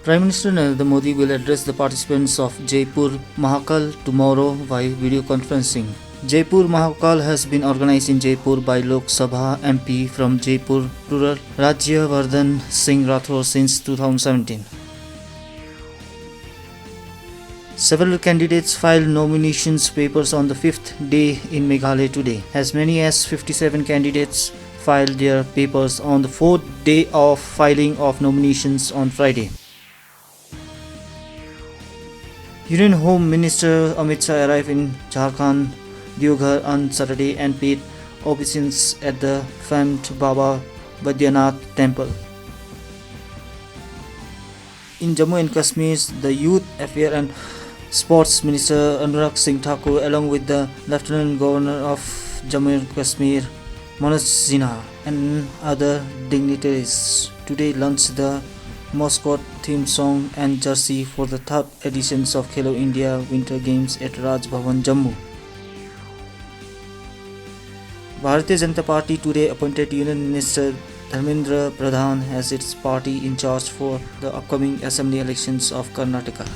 Prime Minister Narendra Modi will address the participants of Jaipur Mahakal tomorrow via video conferencing. Jaipur Mahakal has been organized in Jaipur by Lok Sabha MP from Jaipur Rural Rajyavardhan Singh Rathore since 2017. Several candidates filed nominations papers on the fifth day in Meghalaya today. As many as 57 candidates filed their papers on the fourth day of filing of nominations on Friday. Union Home Minister Amit Shah arrived in Jharkhand, Deoghar on Saturday and paid obeisance at the famed Baba Badrinath temple. In Jammu and Kashmir, the Youth Affairs and Sports Minister Anurag Singh Thakur, along with the Lieutenant Governor of Jammu and Kashmir Manoj Sinha and other dignitaries, today launched the mascot theme song and jersey for the third editions of Khelo India Winter Games at Raj Bhavan, Jammu. Bharatiya Janata Party today appointed Union Minister Dharmendra Pradhan as its party in charge for the upcoming assembly elections of Karnataka.